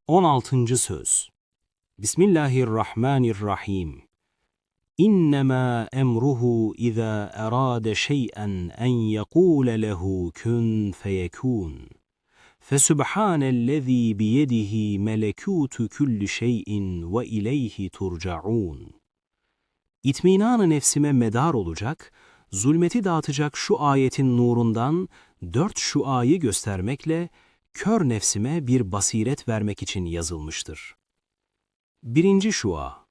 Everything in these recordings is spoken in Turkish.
16. Söz. Bismillahirrahmanirrahim. İnnemâ emruhu izâ erâde şey'en en yekûle lehu kün feyekûn. Fesubhanellezî biyedihi melekûtu kulli şey'in ve ileyhi turcaûn. İtminan-ı nefsime medar olacak, zulmeti dağıtacak şu ayetin nurundan 4 şuayı göstermekle kör nefsime bir basiret vermek için yazılmıştır. 1. şua.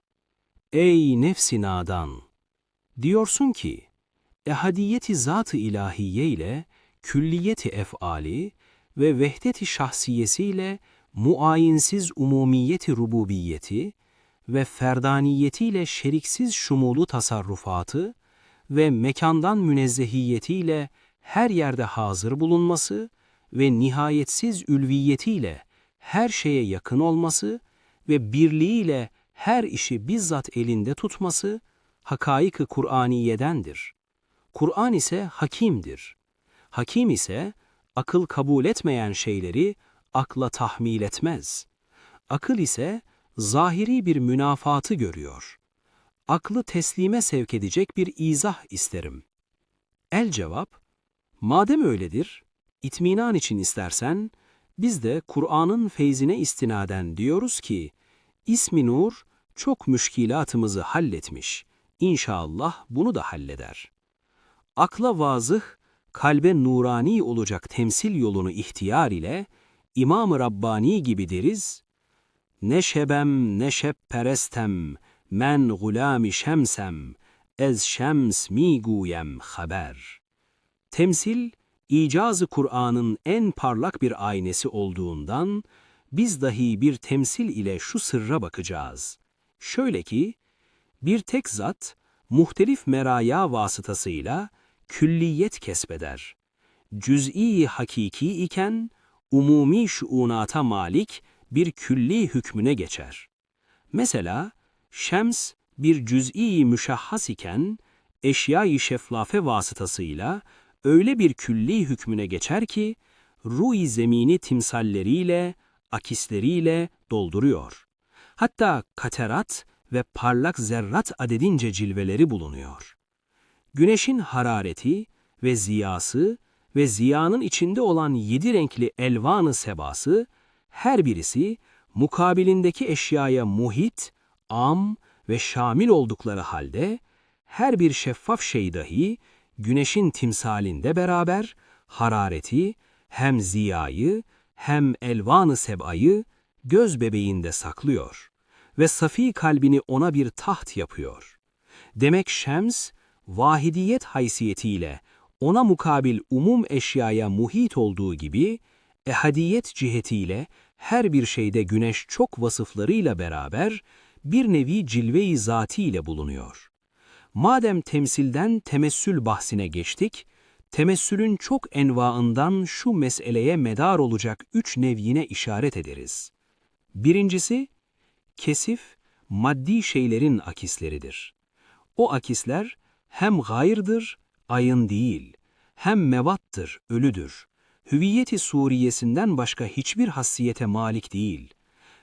Ey nefsi nadan! Diyorsun ki, ehadiyeti zat-ı ilahiye ile külliyeti ef'ali ve vehdet-i şahsiyesiyle muayinsiz umumiyeti rububiyeti ve ferdaniyetiyle şeriksiz şumulu tasarrufatı ve mekandan münezzehiyetiyle her yerde hazır bulunması ve nihayetsiz ülviyetiyle her şeye yakın olması ve birliğiyle her işi bizzat elinde tutması hakaik-ı Kur'aniyedendir. Kur'an ise hakimdir. Hakim ise akıl kabul etmeyen şeyleri akla tahmil etmez. Akıl ise zahiri bir münafatı görüyor. Aklı teslime sevk edecek bir izah isterim. El cevap, madem öyledir, itminan için istersen, biz de Kur'an'ın feyzine istinaden diyoruz ki, İsmi Nur çok müşkilatımızı halletmiş, İnşallah bunu da halleder. Akla vazıh, kalbe nurani olacak temsil yolunu ihtiyar ile, İmam-ı Rabbani gibi deriz, ne şebem ne şeb perestem, men gulâmi şemsem, ez şems mi guyem haber. Temsil, icaz-ı Kur'an'ın en parlak bir aynesi olduğundan, biz dahi bir temsil ile şu sırra bakacağız. Şöyle ki, bir tek zat, muhtelif meraya vasıtasıyla külliyet kesbeder. Cüz'i hakiki iken, umumi şuunata malik bir külli hükmüne geçer. Mesela, şems bir cüz'i müşahhas iken, eşya-i şefflafe vasıtasıyla öyle bir külli hükmüne geçer ki, ruh-i zemini timsalleriyle, akisleriyle dolduruyor. Hatta katerat ve parlak zerrat adedince cilveleri bulunuyor. Güneşin harareti ve ziyası ve ziyanın içinde olan 7 renkli elvan-ı sebası, her birisi mukabilindeki eşyaya muhit, am ve şamil oldukları halde, her bir şeffaf şey dahi güneşin timsalinde beraber harareti, hem ziyayı hem elvan-ı seb'ayı göz bebeğinde saklıyor ve safi kalbini ona bir taht yapıyor. Demek şems, vahidiyet haysiyetiyle ona mukabil umum eşyaya muhit olduğu gibi, ehadiyet cihetiyle her bir şeyde güneş çok vasıflarıyla beraber bir nevi cilve-i zatiyle bulunuyor. Madem temsilden temessül bahsine geçtik, temessülün çok envaından şu meseleye medar olacak 3 nev'ine işaret ederiz. Birincisi, kesif, maddi şeylerin akisleridir. O akisler hem gayrdır, ayın değil, hem mevattır, ölüdür. Hüviyeti suriyesinden başka hiçbir hassiyete malik değil.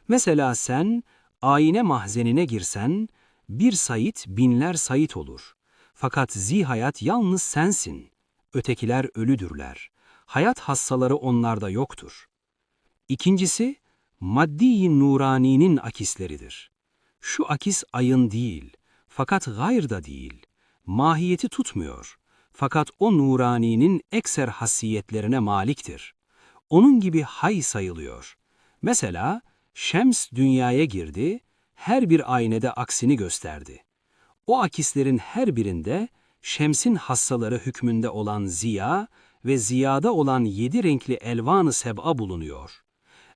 Mesela sen, ayine mahzenine girsen, bir sayit binler sayit olur. Fakat zihayat yalnız sensin. Ötekiler ölüdürler. Hayat hassaları onlarda yoktur. İkincisi, maddi nuraninin akisleridir. Şu akis ayın değil, fakat gayr da değil. Mahiyeti tutmuyor. Fakat o nuraninin ekser hassiyetlerine maliktir. Onun gibi hay sayılıyor. Mesela, şems dünyaya girdi, her bir aynede aksini gösterdi. O akislerin her birinde şemsin hassaları hükmünde olan ziya ve ziyada olan 7 renkli elvan-ı seb'a bulunuyor.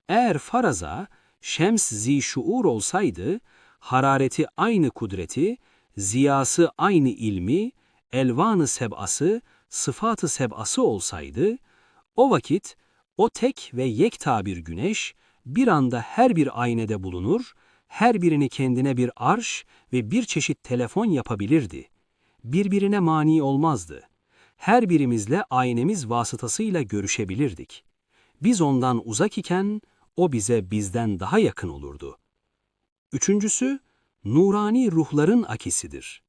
Eğer faraza şems zişuur olsaydı, harareti aynı kudreti, ziyası aynı ilmi, elvan-ı seb'ası, sıfat-ı seb'ası olsaydı, o vakit o tek ve yekta bir güneş bir anda her bir aynede bulunur, her birini kendine bir arş ve bir çeşit telefon yapabilirdi. Birbirine mani olmazdı. Her birimizle aynemiz vasıtasıyla görüşebilirdik. Biz ondan uzak iken o bize bizden daha yakın olurdu. Üçüncüsü, nurani ruhların akisidir.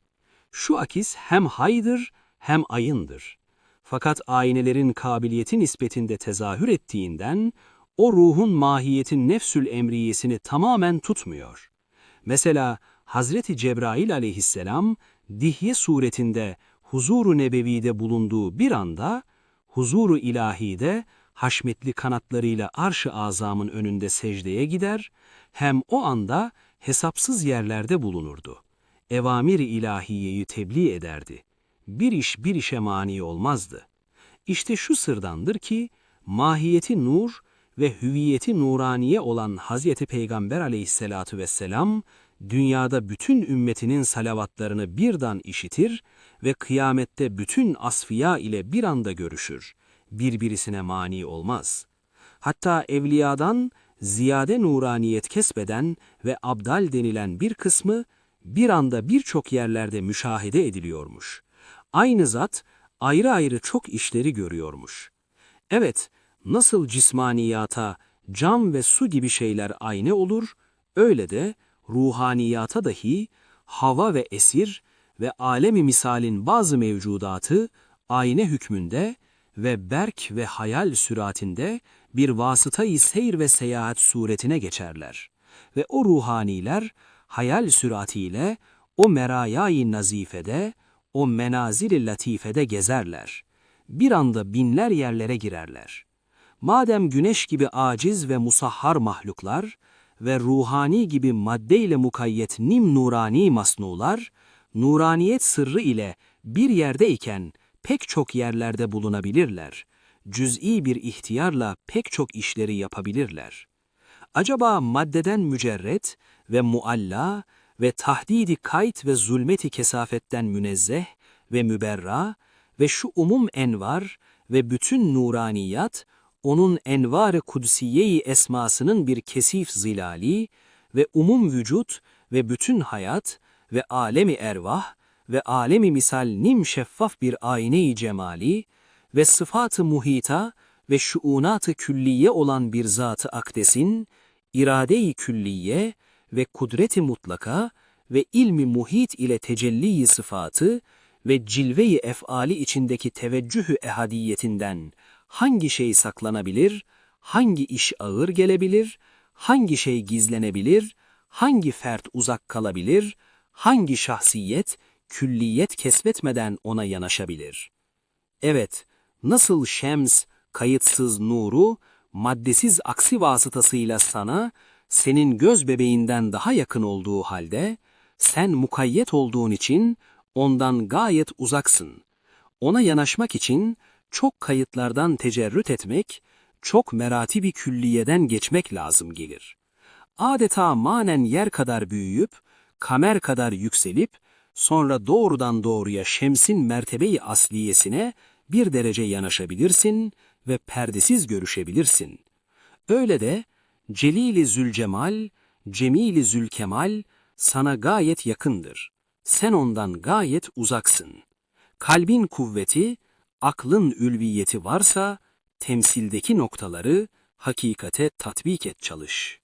Şu akis hem haydır hem ayındır. Fakat aynelerin kabiliyeti nispetinde tezahür ettiğinden, o ruhun mahiyetin nefsül emriyesini tamamen tutmuyor. Mesela Hazreti Cebrail aleyhisselam, Dihye suretinde huzur-u nebevide bulunduğu bir anda, huzur-u ilahide haşmetli kanatlarıyla arş-ı azamın önünde secdeye gider, hem o anda hesapsız yerlerde bulunurdu. Evamir-i ilahiyeyi tebliğ ederdi. Bir iş bir işe mani olmazdı. İşte şu sırdandır ki, mahiyeti nur ve hüviyeti nuraniye olan Hazreti Peygamber aleyhissalatu vesselam, dünyada bütün ümmetinin salavatlarını birden işitir ve kıyamette bütün asfiya ile bir anda görüşür. Birbirisine mani olmaz. Hatta evliyadan ziyade nuraniyet kesbeden ve abdal denilen bir kısmı bir anda birçok yerlerde müşahede ediliyormuş. Aynı zat ayrı ayrı çok işleri görüyormuş. Evet, nasıl cismaniyata, cam ve su gibi şeyler ayna olur, öyle de ruhaniyata dahi hava ve esir ve alemi misalin bazı mevcudatı ayna hükmünde ve berk ve hayal süratinde bir vasıtayı seyir ve seyahat suretine geçerler. Ve o ruhaniler hayal süratiyle o merayâ-i nazifede, o menazil-i latifede gezerler. Bir anda binler yerlere girerler. Madem güneş gibi aciz ve musahhar mahluklar ve ruhani gibi maddeyle mukayyet nim nurani masnular, nuraniyet sırrı ile bir yerdeyken pek çok yerlerde bulunabilirler. Cüz'i bir ihtiyarla pek çok işleri yapabilirler. Acaba maddeden mücerret ve mualla ve tahdidi kayt ve zulmeti kesafetten münezzeh ve müberra ve şu umum envar ve bütün nuraniyat, onun envar-ı kudsiye-i esmasının bir kesif zilali ve umum vücut ve bütün hayat ve alemi ervah ve alemi misal nim şeffaf bir ayne-i cemali ve sıfat-ı muhita ve şuunat-ı külliye olan bir zat-ı akdesin, irade-i külliye ve kudret-i mutlaka ve ilmi muhit ile tecelli-i sıfatı ve cilve-i ef'ali içindeki teveccüh-ü ehadiyetinden hangi şey saklanabilir, hangi iş ağır gelebilir, hangi şey gizlenebilir, hangi fert uzak kalabilir, hangi şahsiyet, külliyet kesbetmeden ona yanaşabilir? Evet, nasıl şems, kayıtsız nuru, maddesiz aksi vasıtasıyla sana, senin göz bebeğinden daha yakın olduğu halde, sen mukayyet olduğun için ondan gayet uzaksın. Ona yanaşmak için çok kayıtlardan tecerrüt etmek, çok meratibi külliyeden geçmek lazım gelir. Adeta manen yer kadar büyüyüp, kamer kadar yükselip, sonra doğrudan doğruya şemsin mertebe-i asliyesine bir derece yanaşabilirsin ve perdesiz görüşebilirsin. Öyle de Celil-i Zülcemal, Cemil-i Zülkemal sana gayet yakındır. Sen ondan gayet uzaksın. Kalbin kuvveti, aklın ülviyeti varsa, temsildeki noktaları hakikate tatbik et çalış.